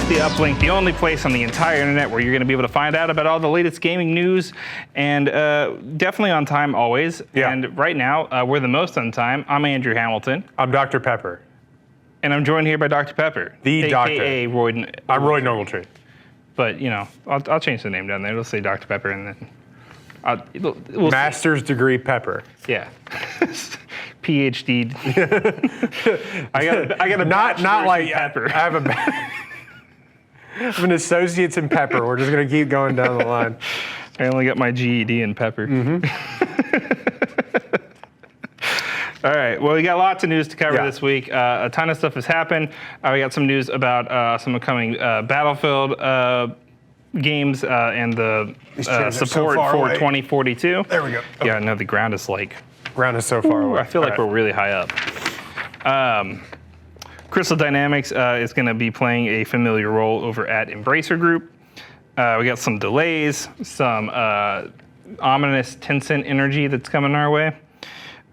to the Uplink, the only place on the entire internet where you're going to be able to find out about all the latest gaming news, and definitely on time always. Yeah. And right now, we're the most on time. I'm Andrew Hamilton. I'm Dr. Pepper. And I'm joined here by Dr. Pepper. The doctor. AKA Royden. I'm Royden Ogletree. But, you know, I'll change the name down there. It'll say Dr. Pepper, and then we'll Master's degree Pepper. Yeah. PhD. I got a not like in pepper. I have an associate's in pepper. We're just gonna keep going down the line. I only got my GED in pepper. Mm-hmm. All right. Well, we got lots of news to cover Yeah. this week. A ton of stuff has happened. We got some news about some upcoming Battlefield games and the support for 2042. There we go. Okay. Yeah, no, the ground is like... Ground is so far away. I feel like we're really high up. Crystal Dynamics is going to be playing a familiar role over at Embracer Group. We got some delays, some ominous Tencent energy that's coming our way.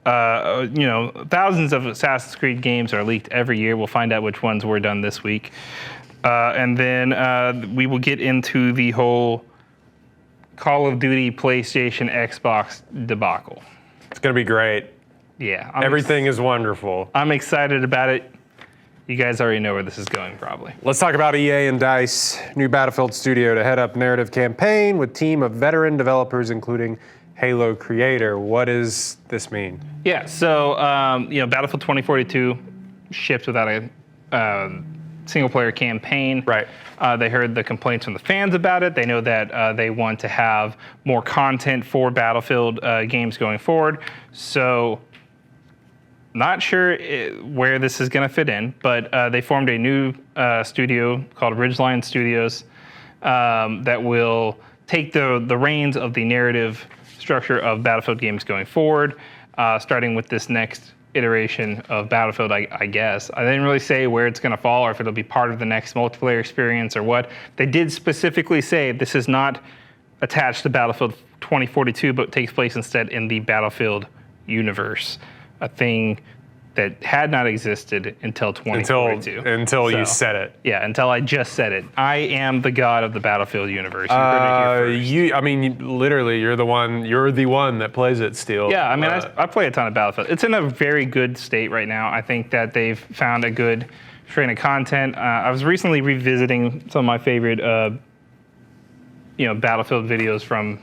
You know, thousands of Assassin's Creed games are leaked every year. We'll find out which ones were done this week. And then we will get into the whole Call of Duty, PlayStation, Xbox debacle. It's gonna be great. Yeah. Everything is wonderful. I'm excited about it. You guys already know where this is going, probably. Let's talk about EA and DICE. New Battlefield studio to head up narrative campaign with team of veteran developers, including Halo creator. What does this mean? Yeah, so you know, Battlefield 2042 shipped without a single-player campaign. Right. They heard the complaints from the fans about it. They know that they want to have more content for Battlefield games going forward. So, not sure where this is going to fit in, but they formed a new studio called Ridgeline Studios that will take the reins of the narrative structure of Battlefield games going forward, starting with this next iteration of Battlefield, I guess. I didn't really say where it's going to fall or if it'll be part of the next multiplayer experience or what. They did specifically say this is not attached to Battlefield 2042, but takes place instead in the Battlefield universe, a thing that had not existed until 2042. Until you said it. Yeah, until I just said it. I am the god of the Battlefield universe. You heard it here first. I mean, literally, you're the one that plays it still. Yeah, I mean, I play a ton of Battlefield. It's in a very good state right now. I think that they've found a good strain of content. I was recently revisiting some of my favorite, you know, Battlefield videos from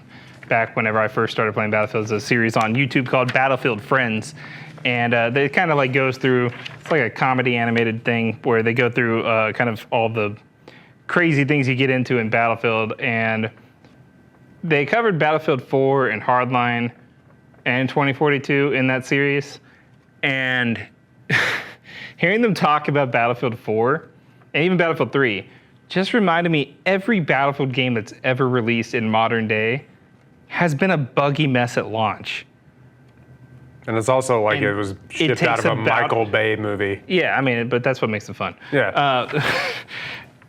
back whenever I first started playing Battlefield. There's a series on YouTube called Battlefield Friends. And they kind of like goes through, it's like a comedy animated thing where they go through kind of all the crazy things you get into in Battlefield. And they covered Battlefield 4 and Hardline and 2042 in that series. And hearing them talk about Battlefield 4 and even Battlefield 3 just reminded me every Battlefield game that's ever released in modern day has been a buggy mess at launch. And it's also like it was shipped out of a Michael Bay movie. Yeah, I mean, but that's what makes it fun. Yeah.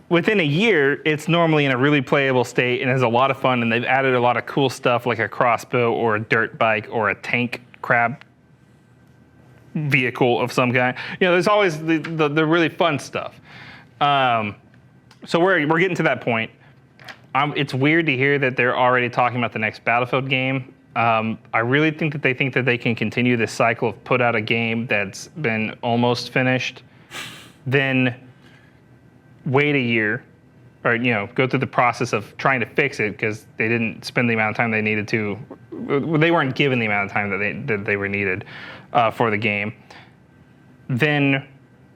Within a year, it's normally in a really playable state and has a lot of fun, and they've added a lot of cool stuff like a crossbow or a dirt bike or a tank crab vehicle of some kind. You know, there's always the really fun stuff. So we're getting to that point. It's weird to hear that they're already talking about the next Battlefield game. I really think that they can continue this cycle of put out a game that's been almost finished, then wait a year, or you know, go through the process of trying to fix it because they didn't spend the amount of time they needed to. They weren't given the amount of time that they were needed for the game. Then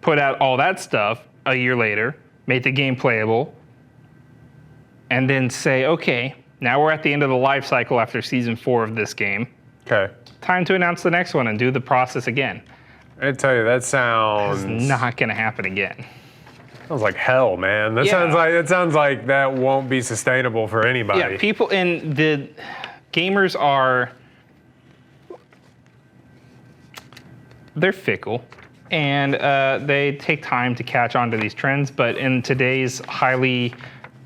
put out all that stuff a year later, make the game playable, and then say, okay. Now we're at the end of the life cycle after season 4 of this game. Okay. Time to announce the next one and do the process again. I tell you, that sounds... It's not going to happen again. Sounds like hell, man. That sounds like that won't be sustainable for anybody. Yeah, people and the gamers are... They're fickle. And they take time to catch on to these trends. But in today's highly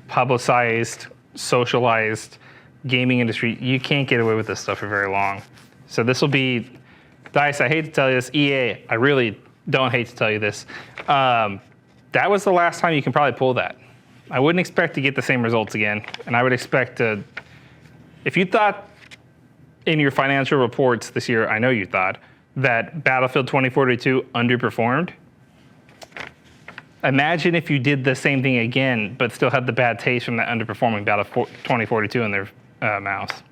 publicized, socialized gaming industry, you can't get away with this stuff for very long. So this will be, DICE, I hate to tell you this, EA, I really don't hate to tell you this. That was the last time you can probably pull that. I wouldn't expect to get the same results again, and I would expect to. If you thought in your financial reports this year, I know you thought that Battlefield 2042 underperformed. Imagine if you did the same thing again, but still had the bad taste from that underperforming Battlefield 2042 in their mouths.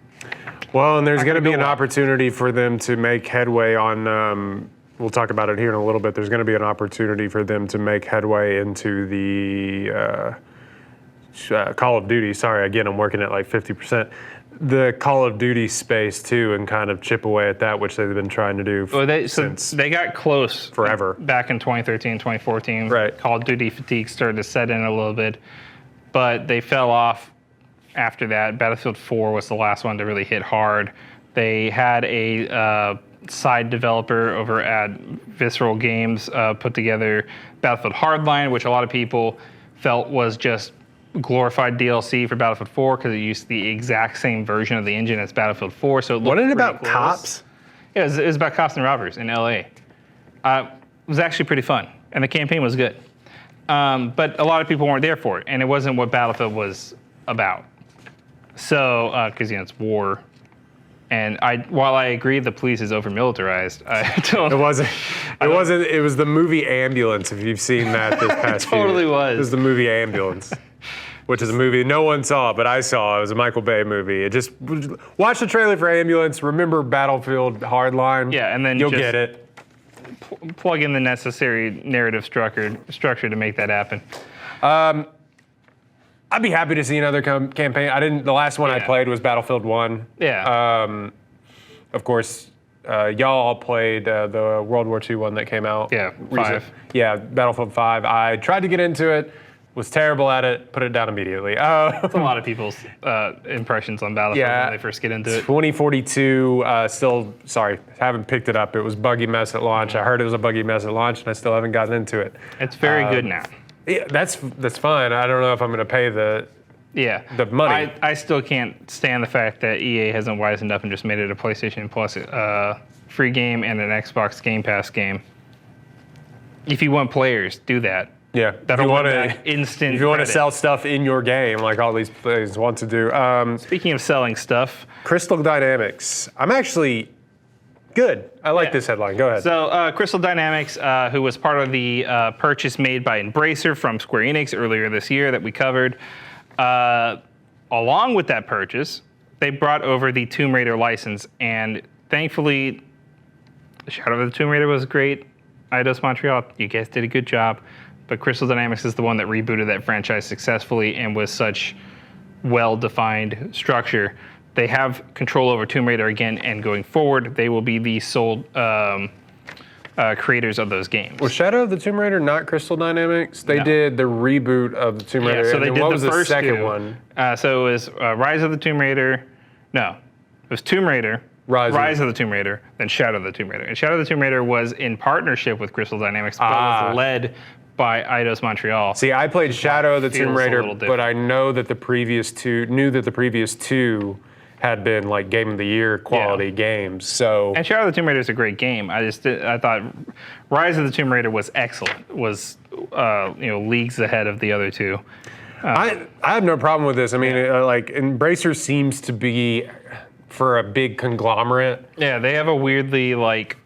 Well, and there's going to be an opportunity for them to make headway on. We'll talk about it here in a little bit. There's going to be an opportunity for them to make headway into the Call of Duty. Sorry, again, I'm working at like 50%. The Call of Duty space too, and kind of chip away at that, which they've been trying to do since they got close forever. Back in 2013, 2014, right. Call of Duty fatigue started to set in a little bit, but they fell off after that. Battlefield 4 was the last one to really hit hard. They had a side developer over at Visceral Games put together Battlefield Hardline, which a lot of people felt was just glorified DLC for Battlefield 4 because it used the exact same version of the engine as Battlefield 4. So it looked Wasn't it about close. cops? Yeah, it was about cops and robbers in LA. It was actually pretty fun, and the campaign was good. But a lot of people weren't there for it, and it wasn't what Battlefield was about. So, because it's war. And while I agree the police is over-militarized, I don't. It wasn't. It was the movie Ambulance. If you've seen that this past year. It totally was. It was the movie Ambulance, which is a movie no one saw, but I saw. It was a Michael Bay movie. It just watch the trailer for Ambulance. Remember Battlefield Hardline. Yeah, and then you'll get it. Plug in the necessary narrative structure to make that happen. I'd be happy to see another campaign. The last one I played was Battlefield 1. Yeah. Of course, y'all all played the World War II one that came out. Yeah, 5. Yeah, Battlefield 5. I tried to get into it, was terrible at it, put it down immediately. That's a lot of people's impressions on Battlefield when they first get into it. 2042, haven't picked it up. It was buggy mess at launch. I heard it was a buggy mess at launch, and I still haven't gotten into it. It's very good now. Yeah, that's fine. I don't know if I'm going to pay the money. I still can't stand the fact that EA hasn't wisened up and just made it a PlayStation Plus free game and an Xbox Game Pass game. If you want players, do that. Yeah, that'll want instant. If you want to sell stuff in your game, like all these players want to do. Speaking of selling stuff, Crystal Dynamics. I'm actually. Good. I like this headline. Go ahead. So Crystal Dynamics, who was part of the purchase made by Embracer from Square Enix earlier this year that we covered, along with that purchase, they brought over the Tomb Raider license. And thankfully, Shadow of the Tomb Raider was great. Eidos Montreal, you guys did a good job. But Crystal Dynamics is the one that rebooted that franchise successfully and with such well-defined structure. They have control over Tomb Raider again, and going forward, they will be the sole creators of those games. Was Shadow of the Tomb Raider not Crystal Dynamics? They did the reboot of the Tomb Raider. Yeah, so they did what the was first the second two. one? So it was Rise of the Tomb Raider. No, it was Tomb Raider, Rise of the Tomb Raider, then Shadow of the Tomb Raider. And Shadow of the Tomb Raider was in partnership with Crystal Dynamics, but was led by Eidos Montreal. See, I played Shadow of the Tomb Raider, but I know that the previous two had been like Game of the Year quality games. So and Shadow of the Tomb Raider is a great game. I thought Rise of the Tomb Raider was excellent. Was leagues ahead of the other two. I have no problem with this. I mean, like Embracer seems to be for a big conglomerate. Yeah, they have a weirdly like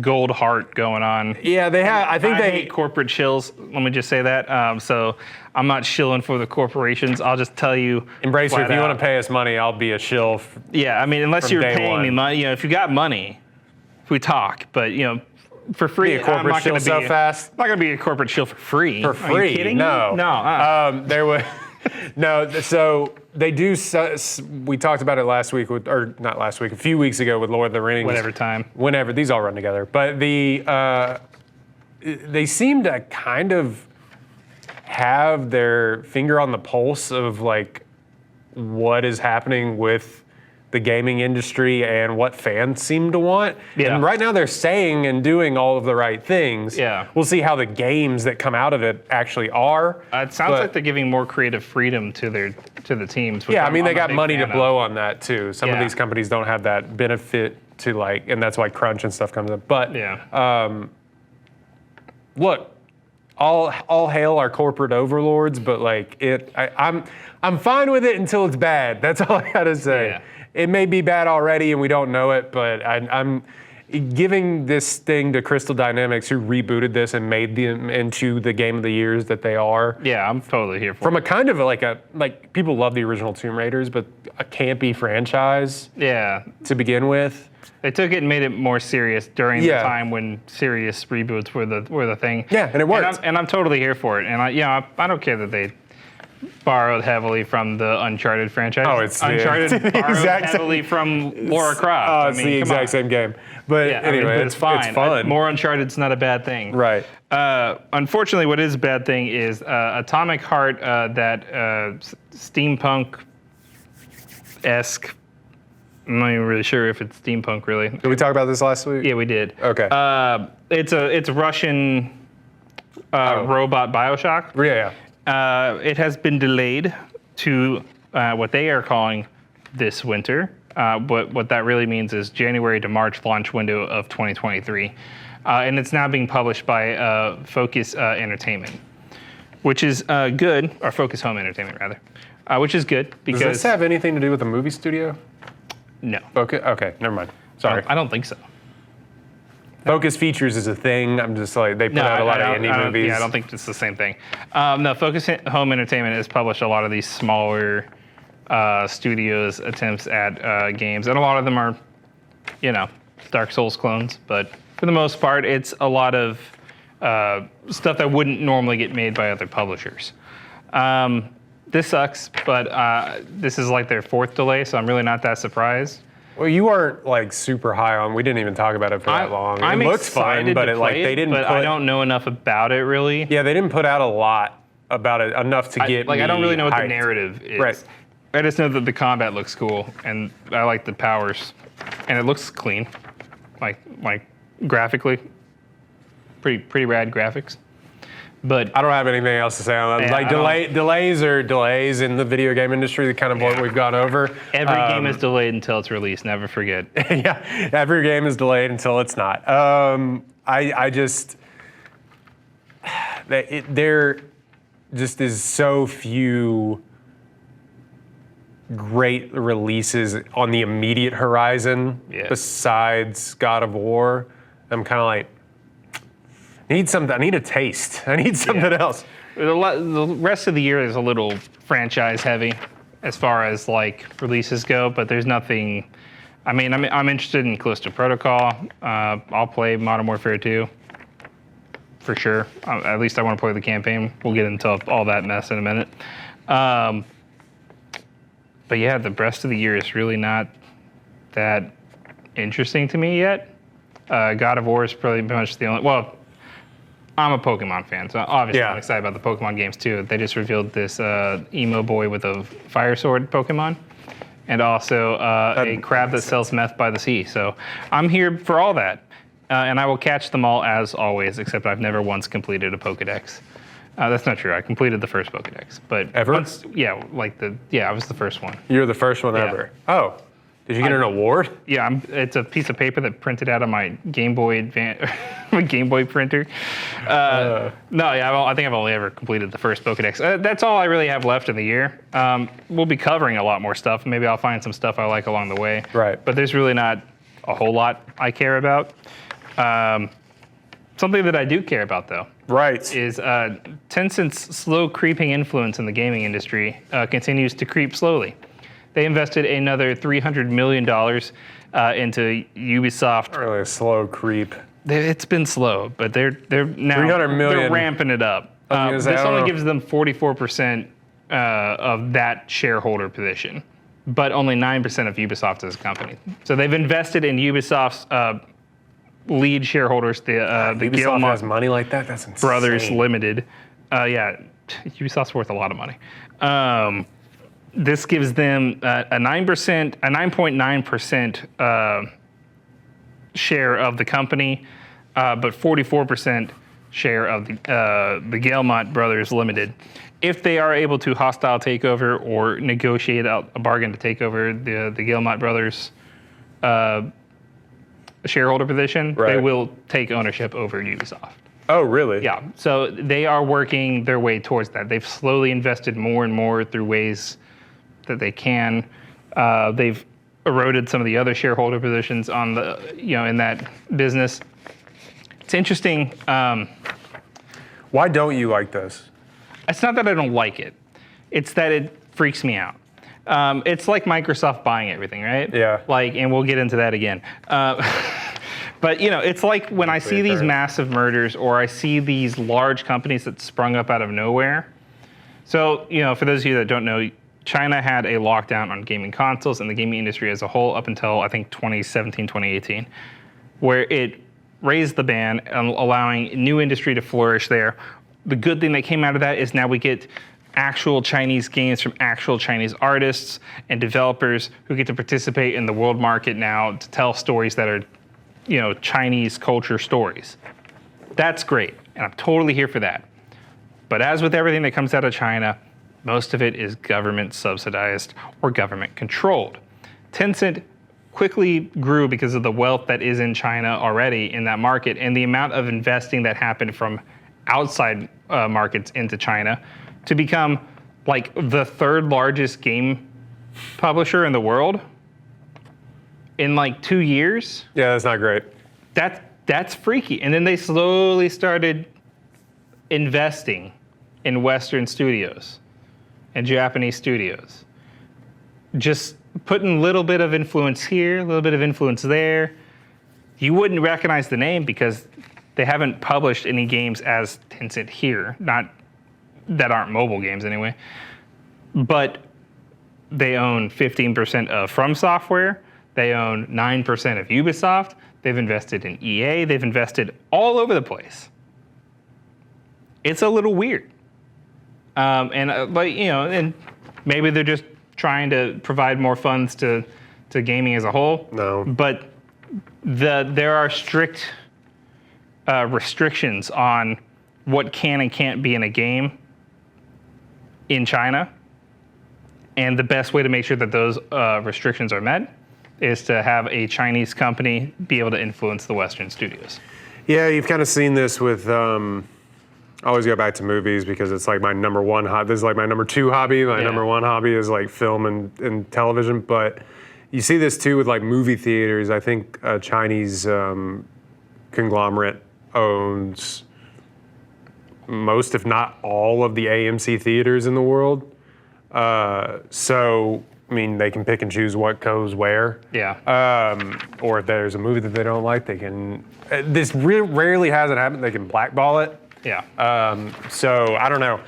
gold heart going on. Yeah, they have. I hate corporate shills. Let me just say that. So I'm not shilling for the corporations. I'll just tell you. Embracer, if you want to pay us money, I'll be a shill. Yeah, I mean, unless you're paying me money, if you got money, we talk. But for free, I'm not going to be so fast. I'm not going to be a corporate shill for free. For free? Are you kidding No. me? No. There was no. So they do. We talked about it last week, not last week, a few weeks ago with Lord of the Rings. Whenever these all run together, but they seem to kind of have their finger on the pulse of like what is happening with the gaming industry and what fans seem to want. Yeah. And right now they're saying and doing all of the right things. Yeah. We'll see how the games that come out of it actually are. It sounds like they're giving more creative freedom to the teams. Yeah, I mean, they got money to blow on that too. Some of these companies don't have that benefit to and that's why crunch and stuff comes up. But look, all hail our corporate overlords, but like I'm fine with it until it's bad. That's all I gotta say. Yeah. It may be bad already and we don't know it, but I'm giving this thing to Crystal Dynamics, who rebooted this and made them into the game of the years that they are. Yeah, I'm totally here for From it. a kind of like people love the original Tomb Raiders, but a campy franchise Yeah. to begin with. They took it and made it more serious during the Yeah. time when serious reboots were the thing. Yeah, and it worked. And I'm totally here for it. And I don't care that they borrowed heavily from the Uncharted franchise. Oh, it's Uncharted borrowed exact heavily from Lara Croft. Oh, it's the exact same game. But Yeah, anyway, but it's fine. It's fun. More Uncharted's not a bad thing. Right. Unfortunately, what is a bad thing is Atomic Heart, that steampunk-esque. I'm not even really sure if it's steampunk, really. Did we talk about this last week? Yeah, we did. Okay. It's a Russian robot Bioshock. Yeah. It has been delayed to what they are calling this winter. But what that really means is January to March launch window of 2023. And it's now being published by Focus Entertainment, which is good, or Focus Home Entertainment, rather, which is good because... Does this have anything to do with the movie studio? No. Okay, never mind. Sorry. I don't think so. Focus Features is a thing. I'm just like, they put out a lot of indie movies. Yeah, I don't think it's the same thing. No, Focus Home Entertainment has published a lot of these smaller studios' attempts at games, and a lot of them are, Dark Souls clones. But for the most part, it's a lot of stuff that wouldn't normally get made by other publishers. This sucks, but this is like their fourth delay, so I'm really not that surprised. Well, you weren't like super high on. We didn't even talk about it for that long. I'm it looks excited fun, but to play they didn't. But I don't know enough about it really. Yeah, they didn't put out a lot about it, enough to get me I don't really know what the hyped. narrative is. Right. I just know that the combat looks cool, and I like the powers, and it looks clean, like graphically, pretty rad graphics. But I don't have anything else to say on that. Yeah, Like delays are delays in the video game industry. The kind of what we've gone over. Every game is delayed until it's released. Never forget. Yeah, every game is delayed until it's not. I just there just is so few great releases on the immediate horizon besides God of War. I'm kind of like, I need something. I need a taste. I need something else. The rest of the year is a little franchise heavy as far as like releases go, but there's nothing. I mean, I'm interested in Callisto Protocol. I'll play Modern Warfare 2 for sure. At least I want to play the campaign. We'll get into all that mess in a minute. But yeah, the rest of the year is really not that interesting to me yet. God of War is pretty much the only. Well, I'm a Pokemon fan, so obviously I'm excited about the Pokemon games too. They just revealed this emo boy with a fire sword Pokemon, and also a crab that sells meth by the sea. So I'm here for all that, and I will catch them all as always, except I've never once completed a Pokedex. That's not true. I completed the first Pokedex, but ever? I was the first one. You're the first one ever. Oh. Did you get an award? Yeah, it's a piece of paper that printed out on my Game Boy my Game Boy printer. I think I've only ever completed the first Pokedex. That's all I really have left in the year. We'll be covering a lot more stuff. Maybe I'll find some stuff I like along the way. Right. But there's really not a whole lot I care about. Something that I do care about, though, is Tencent's slow creeping influence in the gaming industry continues to creep slowly. They invested another $300 million into Ubisoft. Really a slow creep. It's been slow, but they're now $300 million. They're ramping it up. This only gives them 44% of that shareholder position, but only 9% of Ubisoft as a company. So they've invested in Ubisoft's lead shareholders, the Ubisoft has money like that. That's insane. Brothers Limited. Ubisoft's worth a lot of money. This gives them a 9.9% share of the company, but 44% share of the Guillemot Brothers Limited. If they are able to hostile takeover or negotiate out a bargain to take over the Guillemot Brothers shareholder position, they will take ownership over Ubisoft. Oh, really? Yeah, so they are working their way towards that. They've slowly invested more and more through ways that they can. They've eroded some of the other shareholder positions on the, in that business. It's interesting. Why don't you like this? It's not that I don't like it. It's that it freaks me out. It's like Microsoft buying everything, right? Yeah. And we'll get into that again. But it's like when I see these massive mergers, or I see these large companies that sprung up out of nowhere. So, for those of you that don't know, China had a lockdown on gaming consoles and the gaming industry as a whole up until, I think, 2017, 2018, where it raised the ban, allowing new industry to flourish there. The good thing that came out of that is now we get actual Chinese games from actual Chinese artists and developers who get to participate in the world market now to tell stories that are, Chinese culture stories. That's great, and I'm totally here for that. But as with everything that comes out of China, most of it is government subsidized or government controlled. Tencent quickly grew because of the wealth that is in China already in that market, and the amount of investing that happened from outside markets into China to become like the third largest game publisher in the world in like 2 years. Yeah, that's not great. That's freaky. And then they slowly started investing in Western studios and Japanese studios. Just putting a little bit of influence here, a little bit of influence there. You wouldn't recognize the name because they haven't published any games as Tencent here, not that aren't mobile games anyway. But they own 15% of From Software. They own 9% of Ubisoft. They've invested in EA. They've invested all over the place. It's a little weird. But and maybe they're just trying to provide more funds to gaming as a whole. No. But there are strict restrictions on what can and can't be in a game in China. And the best way to make sure that those restrictions are met is to have a Chinese company be able to influence the Western studios. Yeah, you've kind of seen this with, I always go back to movies because it's like my number one hobby. This is like my number two hobby. My number one hobby is like film and television. But you see this too with like movie theaters. I think a Chinese conglomerate owns most, if not all, of the AMC theaters in the world. So, I mean, they can pick and choose what goes where. Yeah. Or if there's a movie that they don't like, they can. This rarely hasn't happened. They can blackball it. Yeah. So I don't know.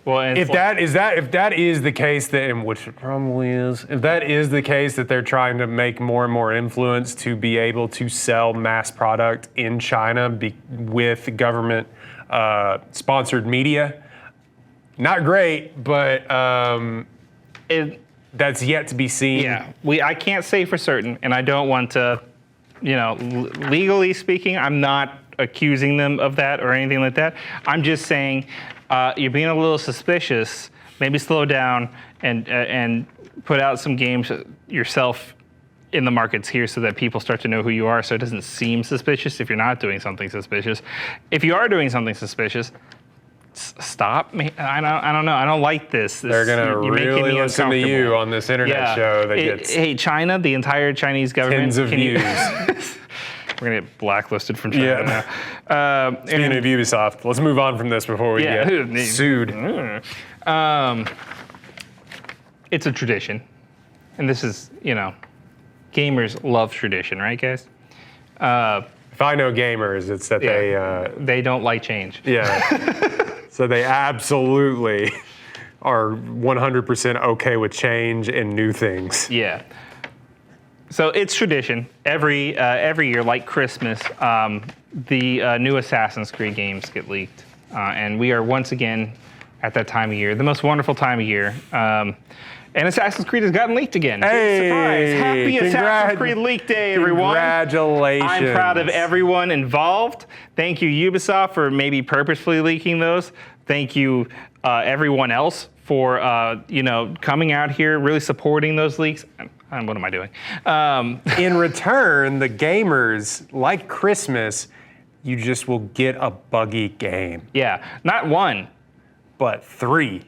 Well, and if that is the case, which it probably is, if that is the case that they're trying to make more and more influence to be able to sell mass product in China with government sponsored media, not great, but that's yet to be seen. Yeah, I can't say for certain, and I don't want to, legally speaking, I'm not accusing them of that or anything like that. I'm just saying you're being a little suspicious. Maybe slow down and put out some games yourself in the markets here so that people start to know who you are, so it doesn't seem suspicious if you're not doing something suspicious. If you are doing something suspicious, stop. I don't know. I don't like this. They're gonna really listen to you on this internet show that gets. Hey, China, the entire Chinese government. Tens of views. We're gonna get blacklisted from China now. Speaking of Ubisoft, let's move on from this before we get sued. It's a tradition, and this is gamers love tradition, right, guys? If I know gamers, it's that they don't like change. Yeah. So they absolutely are 100% okay with change and new things. Yeah. So it's tradition. Every year, like Christmas, the new Assassin's Creed games get leaked. And we are once again at that time of year, the most wonderful time of year. And Assassin's Creed has gotten leaked again. Hey, big surprise. Happy Assassin's Creed leak day, everyone. Congratulations. I'm proud of everyone involved. Thank you, Ubisoft, for maybe purposefully leaking those. Thank you, everyone else, for coming out here, really supporting those leaks. What am I doing? In return, the gamers, like Christmas, you just will get a buggy game. Yeah, not one, but three.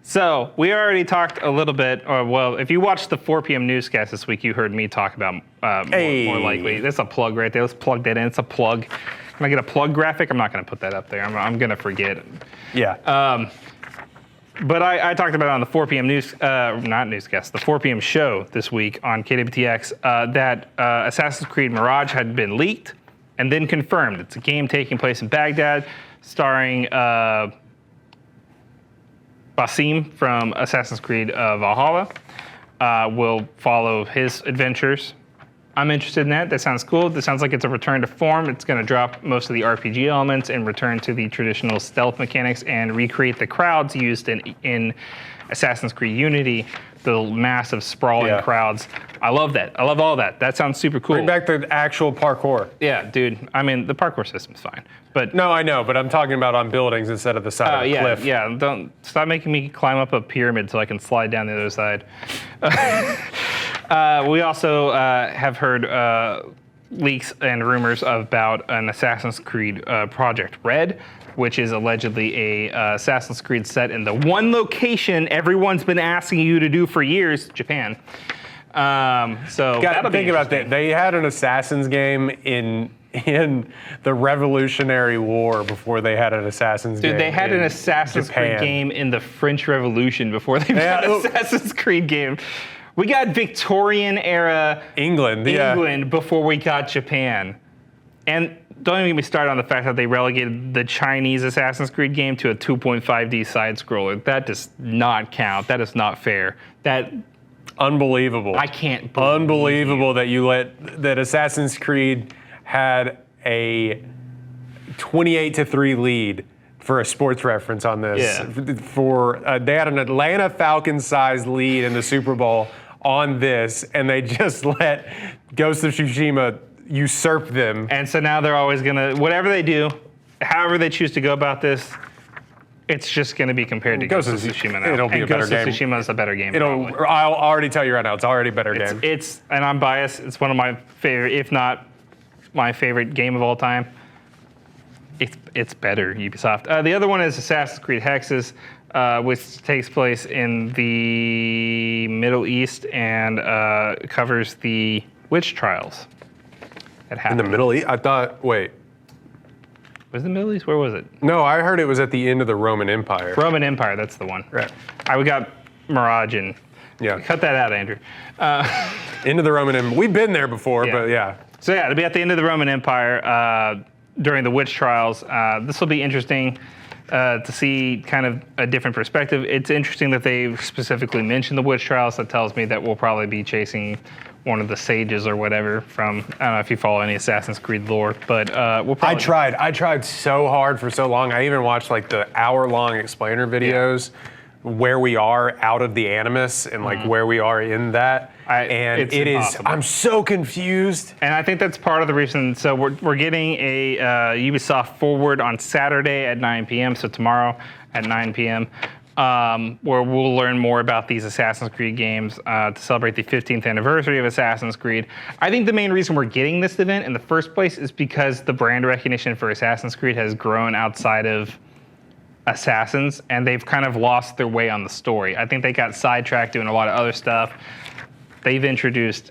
So we already talked a little bit, or well, if you watched the 4 p.m. newscast this week, you heard me talk about more likely. That's a plug right there. Let's plug that in. It's a plug. Can I get a plug graphic? I'm not going to put that up there. I'm going to forget. Yeah. But I talked about it on the 4 p.m. not newscast, the 4 p.m. show this week on KWTX that Assassin's Creed Mirage had been leaked and then confirmed. It's a game taking place in Baghdad, starring Basim from Assassin's Creed Valhalla. Will follow his adventures. I'm interested in that. That sounds cool. That sounds like it's a return to form. It's going to drop most of the RPG elements and return to the traditional stealth mechanics and recreate the crowds used in Assassin's Creed Unity, the massive sprawling crowds. I love that. I love all that. That sounds super cool. Bring back the actual parkour. Yeah, dude. I mean, the parkour system's fine. But no, I know, but I'm talking about on buildings instead of the side of a cliff. Yeah, don't stop making me climb up a pyramid so I can slide down the other side. We also have heard leaks and rumors about an Assassin's Creed Project Red, which is allegedly a Assassin's Creed set in the one location everyone's been asking you to do for years, Japan. So gotta think about that. They had an Assassin's game in the Revolutionary War before they had an Assassin's game. Dude, they had an Assassin's Creed game in the French Revolution before they had an Assassin's Creed game. We got Victorian era England before we got Japan. And don't even get me started on the fact that they relegated the Chinese Assassin's Creed game to a 2.5D side scroller. That does not count. That is not fair. Unbelievable. I can't believe Unbelievable that Assassin's Creed had a 28-3 lead for a sports reference on this. Yeah. They had an Atlanta Falcons-sized lead in the Super Bowl on this, and they just let Ghost of Tsushima usurp them. And so now they're always gonna, whatever they do, however they choose to go about this, it's just going to be compared to Ghost of Tsushima now. It'll be a better game. Ghost of Tsushima is a better game. I'll already tell you right now, it's already a better game. And I'm biased. It's one of my favorite, if not my favorite game of all time. It's better, Ubisoft. The other one is Assassin's Creed Hexes, which takes place in the Middle East and covers the witch trials that happened. In the Middle East? I thought, wait. Was it the Middle East? Where was it? No, I heard it was at the end of the Roman Empire. Roman Empire, that's the one. Right. We got Mirage and... Yeah. Cut that out, Andrew. Into the Roman Empire. We've been there before, but yeah. So yeah, it'll be at the end of the Roman Empire during the witch trials. This will be interesting to see kind of a different perspective. It's interesting that they specifically mentioned the witch trials. That tells me that we'll probably be chasing one of the sages or whatever from, I don't know if you follow any Assassin's Creed lore, but we'll probably... I tried so hard for so long. I even watched like the hour-long explainer videos where we are out of the Animus and like where we are in that. It's impossible. I'm so confused. And I think that's part of the reason. So we're getting a Ubisoft Forward on Saturday at 9 p.m., so tomorrow at 9 p.m., where we'll learn more about these Assassin's Creed games to celebrate the 15th anniversary of Assassin's Creed. I think the main reason we're getting this event in the first place is because the brand recognition for Assassin's Creed has grown outside of Assassins, and they've kind of lost their way on the story. I think they got sidetracked doing a lot of other stuff. They've introduced,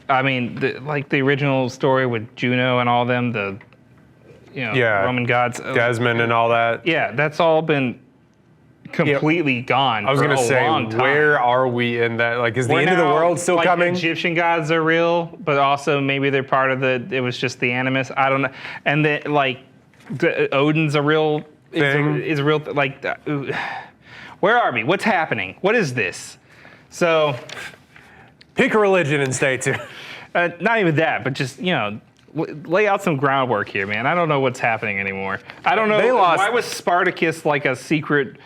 I mean, the original story with Juno and all them, the Roman gods. Desmond and all that. Yeah, that's all been completely gone. I was going to say, where are we in that? Like, is the end of the world still coming? Egyptian gods are real, but also maybe they're part of it was just the Animus. I don't know. And Odin's a real thing. Is a real, where are we? What's happening? What is this? So... Pick a religion and stay tuned. Not even that, but just, lay out some groundwork here, man. I don't know what's happening anymore. I don't know. Why was Spartacus like a secret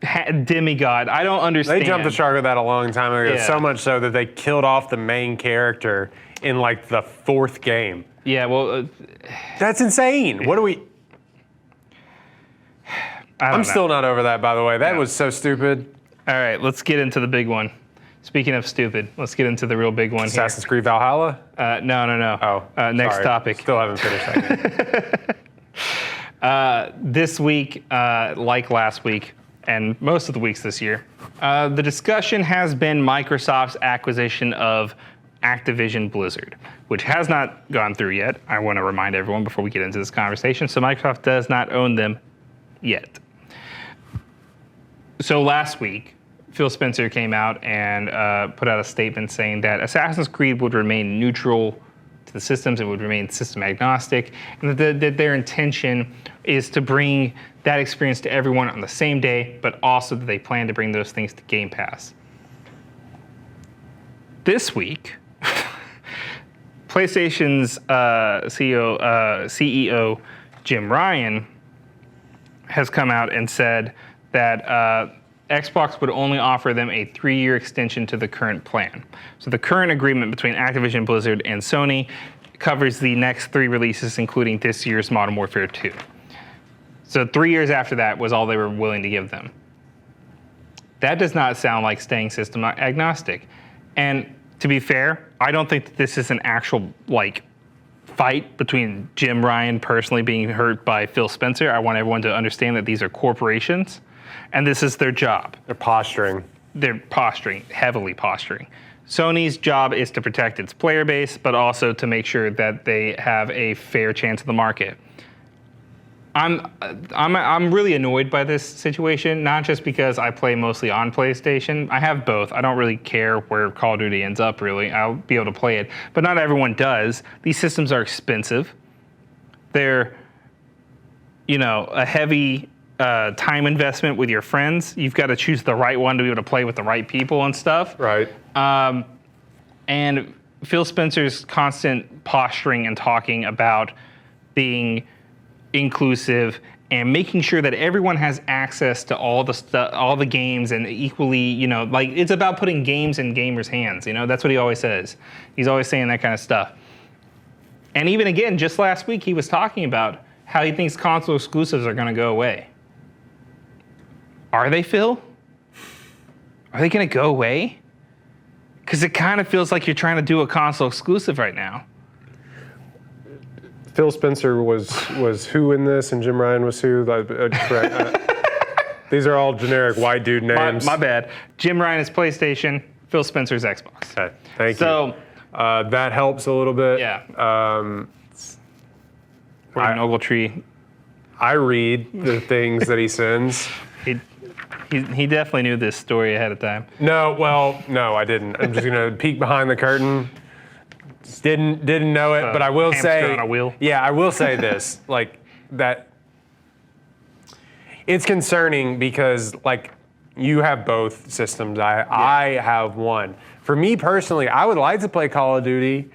demigod? I don't understand. They jumped the shark with that a long time ago, so much so that they killed off the main character in like the 4th game. Yeah, well... that's insane. What do we... I'm still not over that, by the way. That was so stupid. All right, let's get into the big one. Speaking of stupid, let's get into the real big one Assassin's Creed Valhalla? No. Oh, next sorry. topic. Still haven't finished that game. This week, like last week, and most of the weeks this year, the discussion has been Microsoft's acquisition of Activision Blizzard, which has not gone through yet. I want to remind everyone before we get into this conversation. So Microsoft does not own them yet. So last week, Phil Spencer came out and put out a statement saying that Assassin's Creed would remain neutral to the systems, it would remain system agnostic, and that their intention is to bring that experience to everyone on the same day, but also that they plan to bring those things to Game Pass. This week, PlayStation's CEO Jim Ryan has come out and said that Xbox would only offer them a 3-year extension to the current plan. So the current agreement between Activision, Blizzard, and Sony covers the next 3 releases, including this year's Modern Warfare 2. So 3 years after that was all they were willing to give them. That does not sound like staying system agnostic. And to be fair, I don't think that this is an actual fight between Jim Ryan personally being hurt by Phil Spencer. I want everyone to understand that these are corporations, and this is their job. They're posturing. They're posturing, heavily posturing. Sony's job is to protect its player base, but also to make sure that they have a fair chance of the market. I'm really annoyed by this situation, not just because I play mostly on PlayStation. I have both. I don't really care where Call of Duty ends up, really. I'll be able to play it, but not everyone does. These systems are expensive. They're, a heavy time investment with your friends. You've got to choose the right one to be able to play with the right people and stuff. Right. And Phil Spencer's constant posturing and talking about being inclusive and making sure that everyone has access to all the stuff, all the games, and equally, it's about putting games in gamers' hands. That's what he always says. He's always saying that kind of stuff. And even again, just last week, he was talking about how he thinks console exclusives are going to go away. Are they, Phil? Are they going to go away? Because it kind of feels like you're trying to do a console exclusive right now. Phil Spencer was who in this, and Jim Ryan was who? These are all generic white dude names. My bad. Jim Ryan is PlayStation. Phil Spencer's Xbox. Okay, thank you. So that helps a little bit. Yeah. Royden Ogletree. I read the things that he sends. He definitely knew this story ahead of time. No, I didn't. I'm just gonna peek behind the curtain. Didn't know it, but I will say, on a wheel. Yeah, I will say this, that it's concerning because you have both systems. I have one. For me personally, I would like to play Call of Duty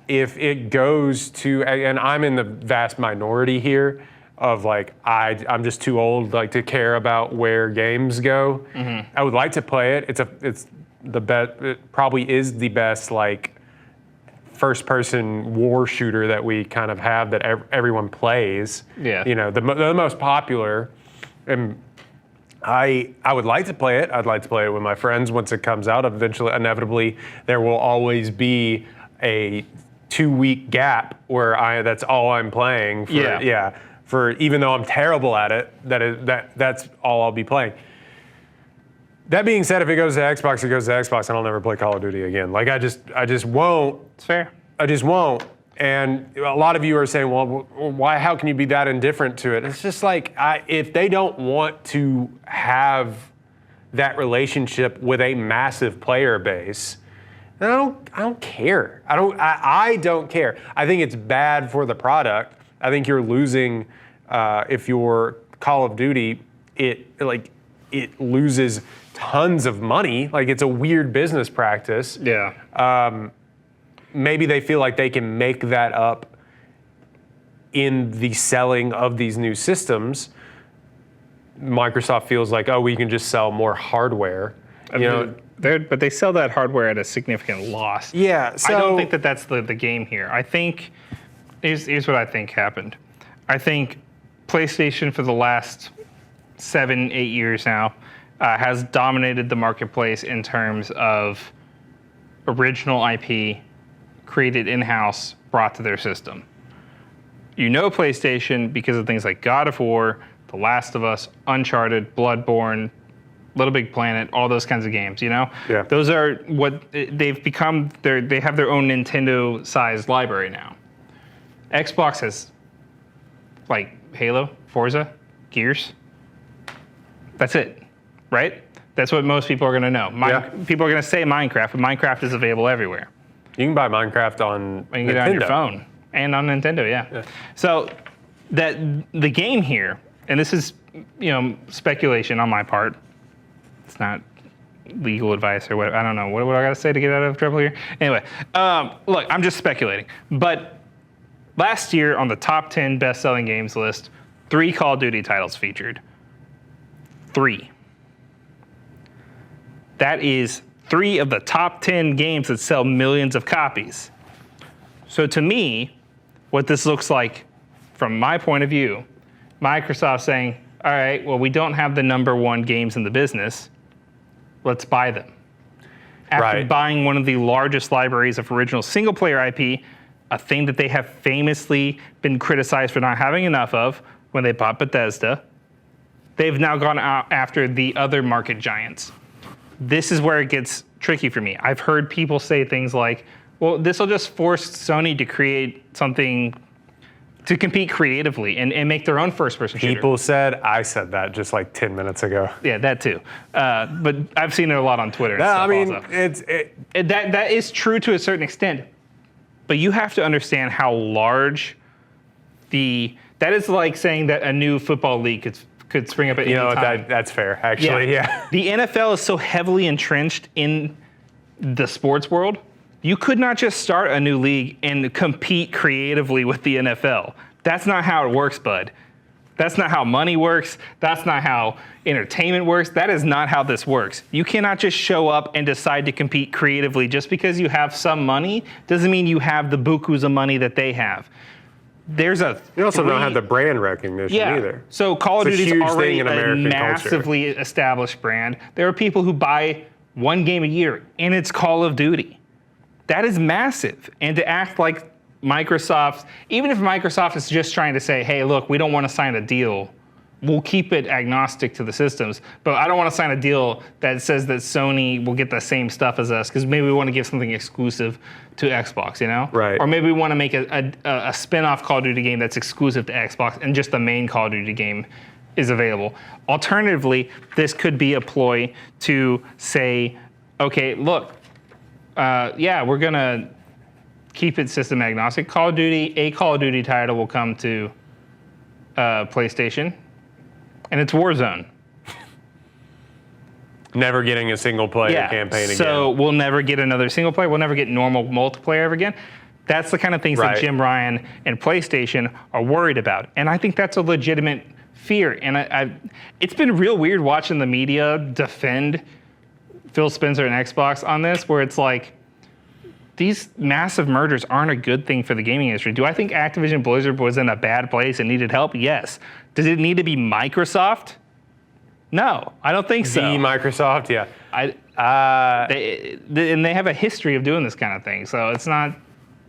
if it goes to, and I'm in the vast minority here of I'm just too old to care about where games go. Mm-hmm. I would like to play it. It's the best. It probably is the best first-person war shooter that we kind of have that everyone plays. Yeah. The most popular. And I would like to play it. I'd like to play it with my friends once it comes out. Eventually, inevitably, there will always be a 2-week gap where that's all I'm playing. For even though I'm terrible at it, that's all I'll be playing. That being said, if it goes to Xbox, it goes to Xbox, and I'll never play Call of Duty again. I just won't. It's fair. I just won't. And a lot of you are saying, well, why? How can you be that indifferent to it? It's just if they don't want to have that relationship with a massive player base, then I don't care. I don't care. I think it's bad for the product. I think you're losing if you're Call of Duty. It loses tons of money. It's a weird business practice. Yeah. Maybe they feel like they can make that up in the selling of these new systems. Microsoft feels like, we can just sell more hardware. But they sell that hardware at a significant loss. Yeah. So I don't think that that's the game here. I think here's what I think happened. I think PlayStation for the last 7-8 years now has dominated the marketplace in terms of original IP created in-house, brought to their system. You know PlayStation because of things like God of War, The Last of Us, Uncharted, Bloodborne, Little Big Planet, all those kinds of games, you know? Yeah. Those are what they've become, they have their own Nintendo-sized library now. Xbox has, like, Halo, Forza, Gears. That's it, right? That's what most people are going to know. People are going to say Minecraft, but Minecraft is available everywhere. You can buy Minecraft on Nintendo. You can get it on your phone and on Nintendo, yeah. So that the game here, and this is speculation on my part. It's not legal advice or whatever. I don't know. What do I got to say to get out of trouble here? Anyway, look, I'm just speculating. But last year on the top 10 best-selling games list, 3 Call of Duty titles featured. 3. That is 3 of the top 10 games that sell millions of copies. So to me, what this looks like from my point of view, Microsoft saying, all right, well, we don't have the number 1 games in the business. Let's buy them. After buying one of the largest libraries of original single-player IP, a thing that they have famously been criticized for not having enough of when they bought Bethesda, they've now gone out after the other market giants. This is where it gets tricky for me. I've heard people say things like, well, this will just force Sony to create something to compete creatively and make their own first-person shooter. People said, I said that just like 10 minutes ago. Yeah, that too. But I've seen it a lot on Twitter. And stuff I mean, also. That is true to a certain extent. But you have to understand how large that is like saying that a new football league could spring up at any time. That's fair, actually, yeah. The NFL is so heavily entrenched in the sports world, you could not just start a new league and compete creatively with the NFL. That's not how it works, bud. That's not how money works. That's not how entertainment works. That is not how this works. You cannot just show up and decide to compete creatively. Just because you have some money doesn't mean you have the bukus of money that they have. You also don't have the brand recognition either. So Call of Duty is already a massively culture. established brand. There are people who buy 1 game a year, and it's Call of Duty. That is massive. And to act like Microsoft, even if Microsoft is just trying to say, hey, look, we don't want to sign a deal. We'll keep it agnostic to the systems, but I don't want to sign a deal that says that Sony will get the same stuff as us because maybe we want to give something exclusive to Xbox, you know? Right. Or maybe we want to make a spin-off Call of Duty game that's exclusive to Xbox and just the main Call of Duty game is available. Alternatively, this could be a ploy to say, okay, look, we're going to keep it system agnostic. A Call of Duty title will come to PlayStation, and it's Warzone. Never getting a single-player campaign again. So we'll never get another single-player. We'll never get normal multiplayer ever again. That's the kind of things that Jim Ryan and PlayStation are worried about. And I think that's a legitimate fear. And it's been real weird watching the media defend Phil Spencer and Xbox on this, where it's like, these massive mergers aren't a good thing for the gaming industry. Do I think Activision Blizzard was in a bad place and needed help? Yes. Does it need to be Microsoft? No, I don't think so. Microsoft, yeah. And they have a history of doing this kind of thing, so it's not.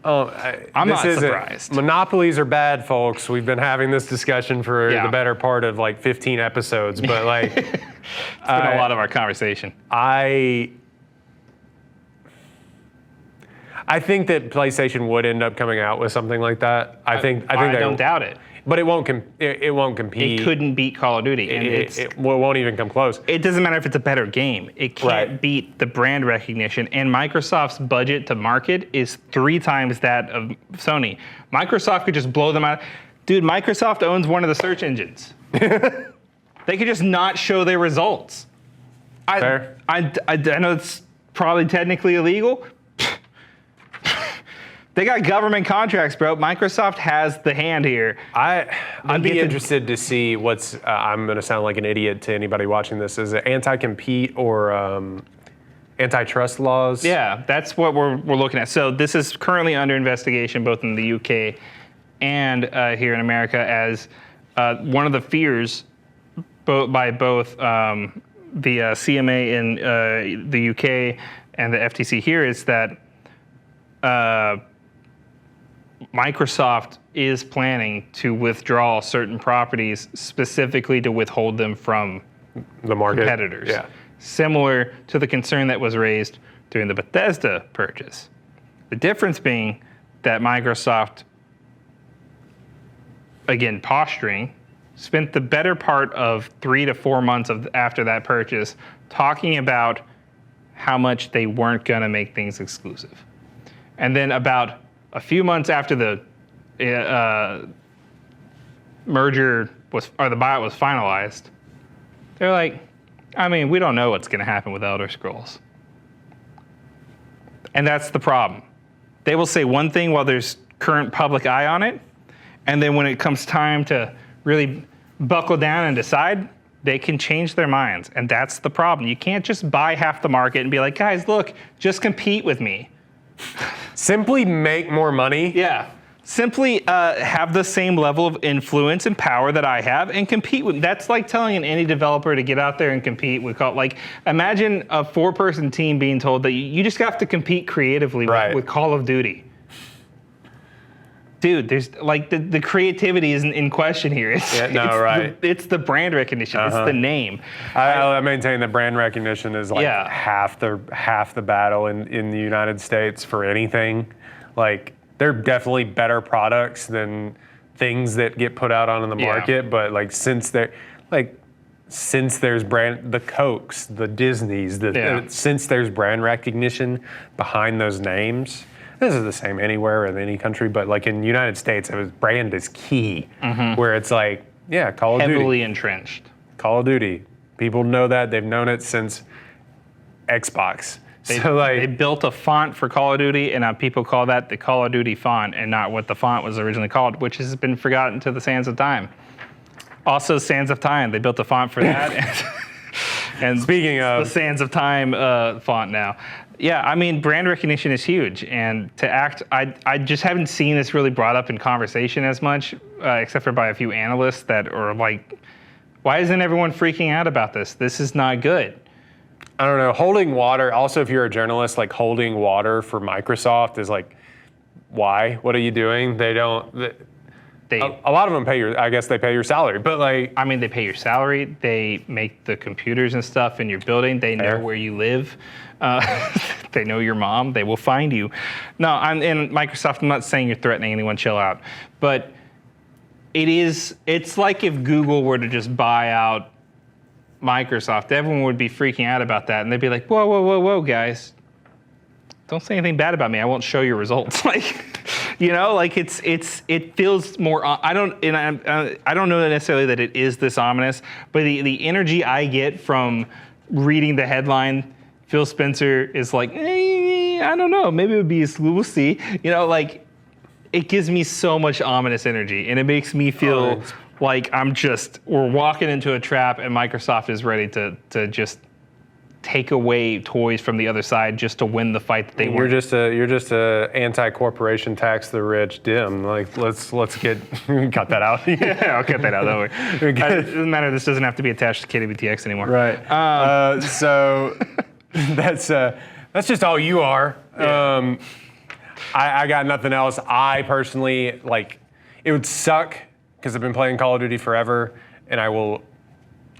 I'm not surprised. Monopolies are bad, folks. We've been having this discussion for the better part of like 15 episodes, but like it's been a lot of our conversation. I think that PlayStation would end up coming out with something like that. I don't doubt it. But it won't compete. It couldn't beat Call of Duty. And it won't even come close. It doesn't matter if it's a better game. It can't beat the brand recognition. And Microsoft's budget to market is 3 times that of Sony. Microsoft could just blow them out. Dude, Microsoft owns one of the search engines. They could just not show their results. Fair. I know it's probably technically illegal. They got government contracts, bro. Microsoft has the hand here. I'd be interested to see what's. I'm going to sound like an idiot to anybody watching this. Is it anti-compete or antitrust laws? Yeah, that's what we're looking at. So this is currently under investigation, both in the UK and here in America, as one of the fears by both the CMA in the UK and the FTC here is that Microsoft is planning to withdraw certain properties specifically to withhold them from the market competitors. Yeah. Similar to the concern that was raised during the Bethesda purchase. The difference being that Microsoft, again, posturing, spent the better part of 3 to 4 months after that purchase talking about how much they weren't going to make things exclusive. And then about a few months after the merger or the buyout was finalized, they're like, I mean, we don't know what's going to happen with Elder Scrolls. And that's the problem. They will say one thing while there's current public eye on it, and then when it comes time to really buckle down and decide, they can change their minds. And that's the problem. You can't just buy half the market and be like, guys, look, just compete with me. Simply make more money. Yeah. Simply have the same level of influence and power that I have and compete with. That's like telling an indie developer to get out there and compete with. Like, imagine a 4-person team being told that you just have to compete creatively with Call of Duty. Dude, there's like the creativity isn't in question here. It's the brand recognition. It's the name. I maintain that brand recognition is like half the battle in the United States for anything. Like, they're definitely better products than things that get put out on the market. But like since there's brand, the Cokes, the Disneys, since there's brand recognition behind those names. This is the same anywhere in any country, but like in the United States, brand is key. Where it's like, Call of Duty. Heavily entrenched. Call of Duty. People know that. They've known it since Xbox. They built a font for Call of Duty, and now people call that the Call of Duty font and not what the font was originally called, which has been forgotten to the sands of time. Also, Sands of Time. They built a font for that. and speaking of the Sands of Time font now. Yeah, I mean, brand recognition is huge, and I just haven't seen this really brought up in conversation as much, except for by a few analysts that are like, why isn't everyone freaking out about this? This is not good. I don't know. Holding water, also if you're a journalist, like holding water for Microsoft is like, why? What are you doing? They don't, a lot of them they pay your salary, but like. I mean, they pay your salary, they make the computers and stuff in your building, they know where you live. They know your mom, they will find you. No, in Microsoft, I'm not saying you're threatening anyone, chill out. But it's like if Google were to just buy out Microsoft, everyone would be freaking out about that, and they'd be like, whoa, guys, don't say anything bad about me. I won't show your results. Like, like it feels more. I don't know necessarily that it is this ominous, but the energy I get from reading the headline, Phil Spencer is like, I don't know, maybe it would be we'll see. Like, it gives me so much ominous energy, and it makes me feel like we're walking into a trap, and Microsoft is ready to just take away toys from the other side just to win the fight that they were. You're just a anti-corporation, tax the rich, dim. Like, let's cut that out. Yeah, I'll cut that out. Don't worry. It doesn't matter. This doesn't have to be attached to KWTX anymore. Right. So that's just all you are. Yeah. I got nothing else. I personally, like, it would suck because I've been playing Call of Duty forever, and I will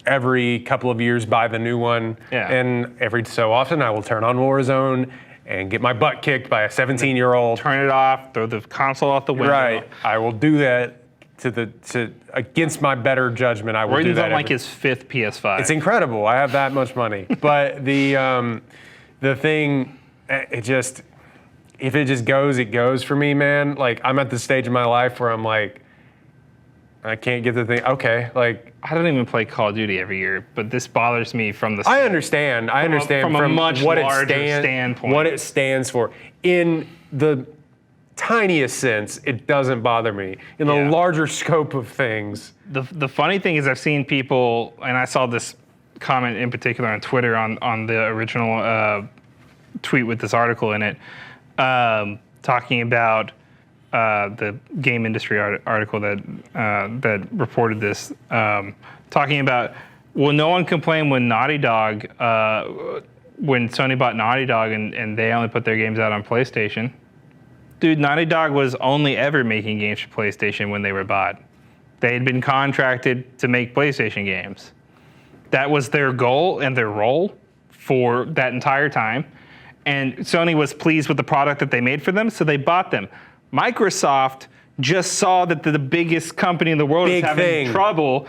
every couple of years buy the new one. Yeah. And every so often I will turn on Warzone and get my butt kicked by a 17-year-old. Turn it off, throw the console out the window. Right. I will do that against my better judgment. I will do that. Royden's on like his 5th PS5. It's incredible. I have that much money. But the thing, if it just goes, it goes for me, man. Like, I'm at the stage in my life where I'm like, I can't get the thing. Okay, like, I don't even play Call of Duty every year, but this bothers me from the. I understand from a much what larger standpoint. What it stands for. In the tiniest sense, it doesn't bother me. In the larger scope of things. The funny thing is, I've seen people, and I saw this comment in particular on Twitter on the original tweet with this article in it, talking about. The game industry article that reported this, talking about Will no one complain when Naughty Dog, when Sony bought Naughty Dog and they only put their games out on PlayStation? Dude, Naughty Dog was only ever making games for PlayStation when they were bought. They had been contracted to make PlayStation games. That was their goal and their role for that entire time. And Sony was pleased with the product that they made for them, so they bought them. Microsoft just saw that the biggest company in the world is having trouble,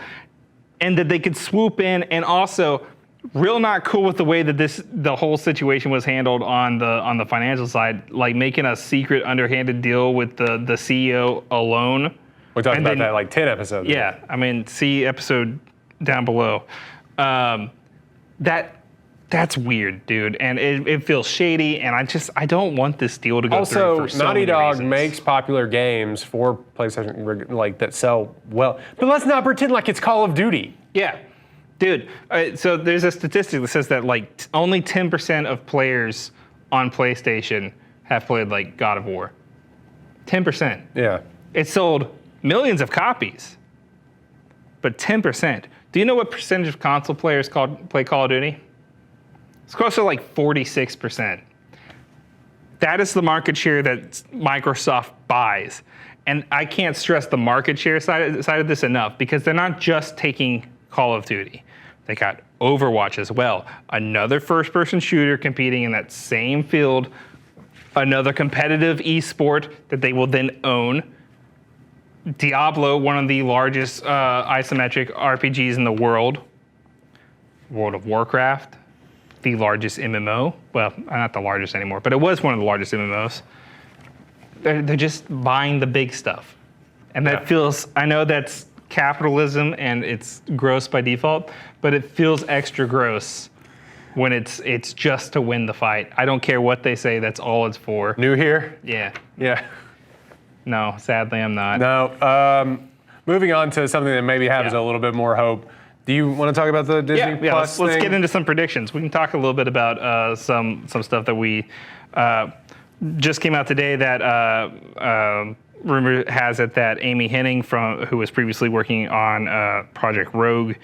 and that they could swoop in, and also real not cool with the way that the whole situation was handled on the financial side, like making a secret underhanded deal with the CEO alone. We talked about that like 10 episodes ago. Yeah, I mean, see episode down below. That's weird, dude, and it feels shady, and I don't want this deal to go through for so Naughty many Dog reasons. makes popular games for PlayStation like that sell well, but let's not pretend like it's Call of Duty. Yeah, dude. So there's a statistic that says that like only 10% of players on PlayStation have played like God of War. 10%. Yeah. It sold millions of copies, but 10%. Do you know what percentage of console players play Call of Duty? It's close to like 46%. That is the market share that Microsoft buys. And I can't stress the market share side of this enough, because they're not just taking Call of Duty. They got Overwatch as well, another first-person shooter competing in that same field, another competitive esport that they will then own. Diablo, one of the largest isometric RPGs in the world. World of Warcraft, the largest MMO. Well, not the largest anymore, but it was one of the largest MMOs. They're just buying the big stuff. And that feels, I know that's capitalism and it's gross by default, but it feels extra gross when it's just to win the fight. I don't care what they say, that's all it's for. New here? Yeah. Yeah. No, sadly I'm not. No. Moving on to something that maybe has a little bit more hope. Do you want to talk about the Disney Plus thing? Let's get into some predictions. We can talk a little bit about some stuff that we just came out today that rumor has it that Amy Hennig, who was previously working on Project Rogue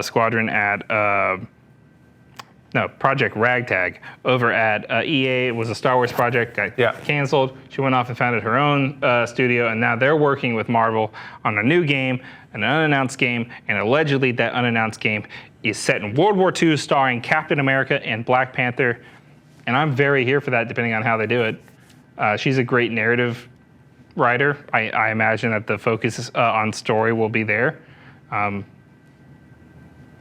Squadron at Project Ragtag over at EA. It was a Star Wars project, got canceled. She went off and founded her own studio, and now they're working with Marvel on a new game, an unannounced game, and allegedly that unannounced game is set in World War II, starring Captain America and Black Panther, and I'm very here for that, depending on how they do it. She's a great narrative writer. I imagine that the focus on story will be there. I'm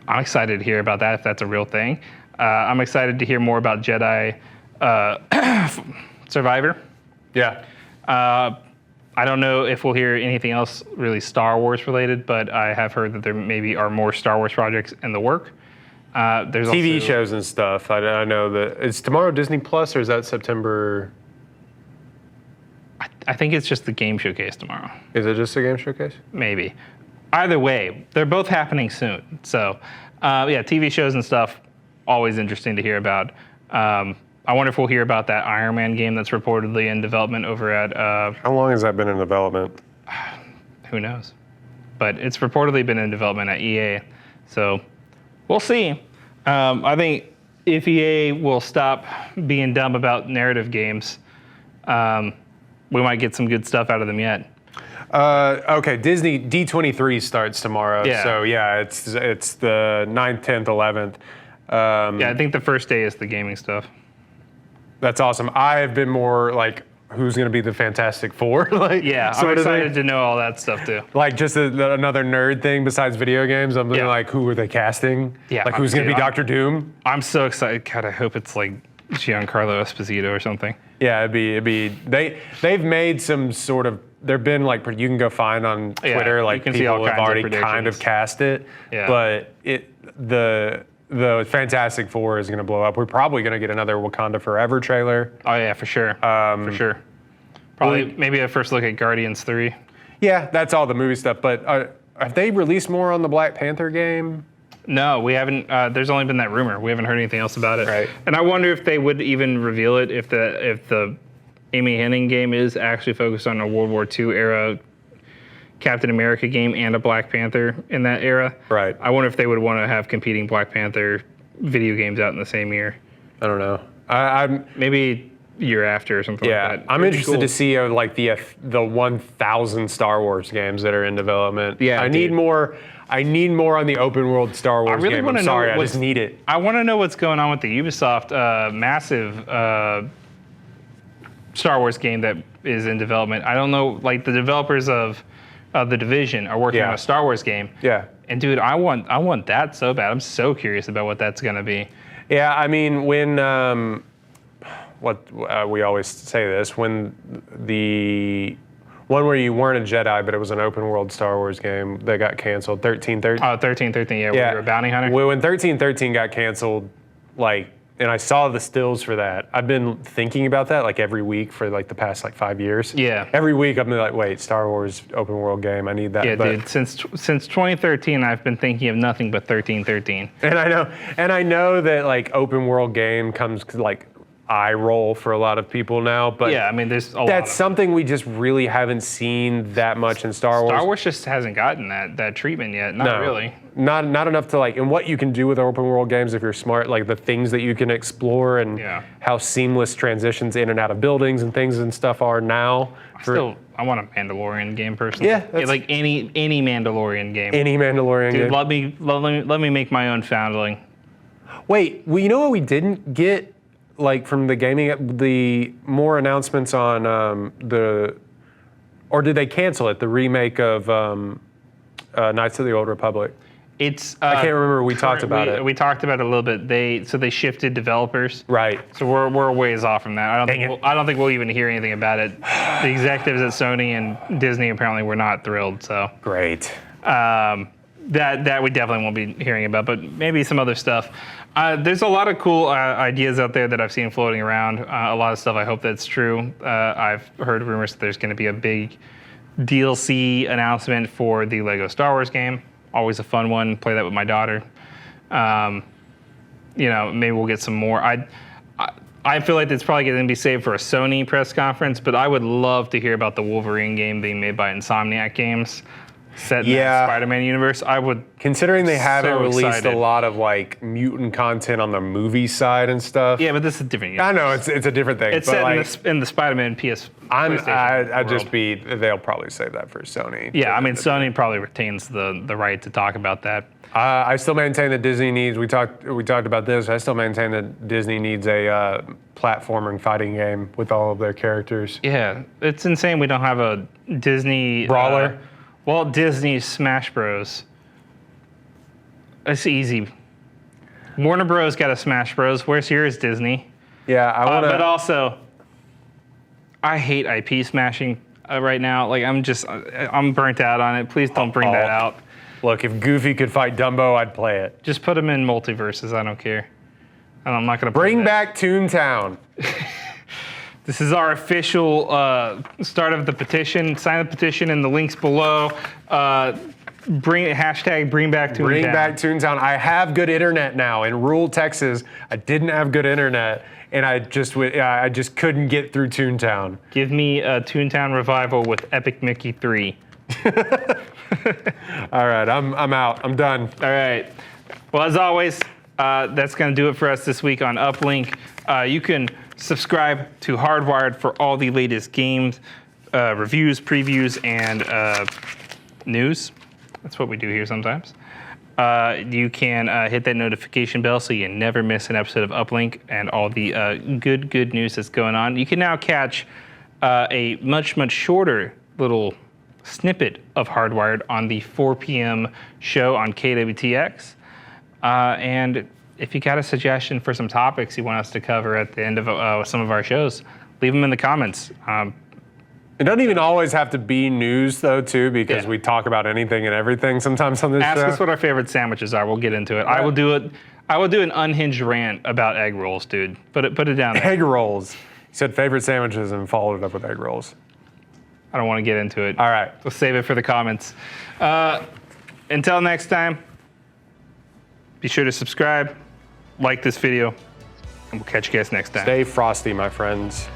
excited to hear about that, if that's a real thing. I'm excited to hear more about Jedi Survivor. Yeah. I don't know if we'll hear anything else really Star Wars related, but I have heard that there maybe are more Star Wars projects in the work. There's TV also shows and stuff. I know that it's tomorrow Disney Plus, or is that September? I think it's just the game showcase tomorrow. Is it just a game showcase? Maybe. Either way, they're both happening soon. So, TV shows and stuff, always interesting to hear about. I wonder if we'll hear about that Iron Man game that's reportedly in development over at... How long has that been in development? Who knows? But it's reportedly been in development at EA. So, we'll see. I think if EA will stop being dumb about narrative games, we might get some good stuff out of them yet. Okay, Disney D23 starts tomorrow. Yeah. So it's the 9th, 10th, 11th. I think the first day is the gaming stuff. That's awesome. I've been more like, who's going to be the Fantastic Four? I'm excited to know all that stuff too. Like just another nerd thing besides video games. I'm thinking like, who are they casting? Yeah, like who's going to be Doctor Doom? I'm so excited. God, I hope it's like Giancarlo Esposito or something. Yeah, it'd be. They've made some sort of. There've been like, you can go find on Twitter, like people have already kind of cast it. Yeah. But the Fantastic Four is going to blow up. We're probably going to get another Wakanda Forever trailer. Oh yeah, for sure. For sure. Probably maybe a first look at Guardians 3. Yeah, that's all the movie stuff. But have they released more on the Black Panther game? No, we haven't. There's only been that rumor. We haven't heard anything else about it. Right. And I wonder if they would even reveal it if the Amy Hennig game is actually focused on a World War II era Captain America game and a Black Panther in that era. Right. I wonder if they would want to have competing Black Panther video games out in the same year. I don't know. I'm maybe year after or something like that. I'm interested to see like the 1,000 Star Wars games that are in development. Yeah, I need more. I need more on the open world Star Wars really game. I'm sorry, I just need it. I want to know what's going on with the Ubisoft massive Star Wars game that is in development. I don't know, like the developers of The Division are working on a Star Wars game. Yeah. And dude, I want that so bad. I'm so curious about what that's gonna be. Yeah, I mean, when we always say this, when the one where you weren't a Jedi, but it was an open world Star Wars game that got canceled, 1313. Oh, 1313, yeah, where you're a bounty hunter. When 1313 got canceled, like, and I saw the stills for that, I've been thinking about that like every week for like the past like 5 years. Yeah. Every week I'm like, wait, Star Wars open world game, I need that. Yeah, dude, since 2013, I've been thinking of nothing but 1313. And I know that like open world game comes like eye roll for a lot of people now, but yeah, I mean, there's a lot. That's something we just really haven't seen that much in Star Wars. Star Wars just hasn't gotten that treatment yet. Not really. Not enough to like, and what you can do with open world games if you're smart, like the things that you can explore and how seamless transitions in and out of buildings and things and stuff are now. I want a Mandalorian game personally. Yeah, like any Mandalorian game. Any Mandalorian game. Dude, let me make my own foundling. Wait, well, you know what we didn't get? Like from the gaming, the more announcements on or did they cancel it? The remake of Knights of the Old Republic. I can't remember. We talked about it. We talked about it a little bit. They shifted developers. Right. So we're a ways off from that. I don't think we'll even hear anything about it. The executives at Sony and Disney apparently were not thrilled. So great. That we definitely won't be hearing about, but maybe some other stuff. There's a lot of cool ideas out there that I've seen floating around. A lot of stuff I hope that's true. I've heard rumors that there's going to be a big DLC announcement for the Lego Star Wars game. Always a fun one. Play that with my daughter. Maybe we'll get some more. I feel like it's probably going to be saved for a Sony press conference, but I would love to hear about the Wolverine game being made by Insomniac Games. Set in the Spider-Man universe, I would. Considering they haven't released a lot of like mutant content on the movie side and stuff. Yeah, but this is a different universe. I know it's a different thing. It's but set like, in the Spider-Man PlayStation. They'll probably save that for Sony. Yeah, I mean Sony probably retains the right to talk about that. I still maintain that Disney needs. We talked about this. I still maintain that Disney needs a platforming fighting game with all of their characters. Yeah, it's insane. We don't have a Disney brawler. Walt Disney's Smash Bros. It's easy. Warner Bros. Got a Smash Bros. Where's yours, Disney? Yeah, I want to. But also, I hate IP smashing right now. Like I'm burnt out on it. Please don't bring that out. Look, if Goofy could fight Dumbo, I'd play it. Just put him in multiverses. I don't care. I'm not gonna bring back Toontown. This is our official start of the petition. Sign the petition in the links below. Bring back Toontown. Bring back Toontown. I have good internet now. In rural Texas, I didn't have good internet, and I just couldn't get through Toontown. Give me a Toontown revival with Epic Mickey 3. All right, I'm out. I'm done. All right. Well, as always, that's going to do it for us this week on Uplink. You can subscribe to Hardwired for all the latest games, reviews, previews, and news. That's what we do here sometimes. You can hit that notification bell so you never miss an episode of Uplink and all the good news that's going on. You can now catch a much shorter little snippet of Hardwired on the 4 p.m. show on KWTX. And if you got a suggestion for some topics you want us to cover at the end of some of our shows, leave them in the comments. It doesn't even always have to be news, though, too, because we talk about anything and everything sometimes on this show. Ask us what our favorite sandwiches are. We'll get into it. I will do an unhinged rant about egg rolls, dude. Put it down there. Egg rolls. You said favorite sandwiches and followed it up with egg rolls. I don't want to get into it. All right. We'll save it for the comments. Until next time, be sure to subscribe, like this video, and we'll catch you guys next time. Stay frosty, my friends.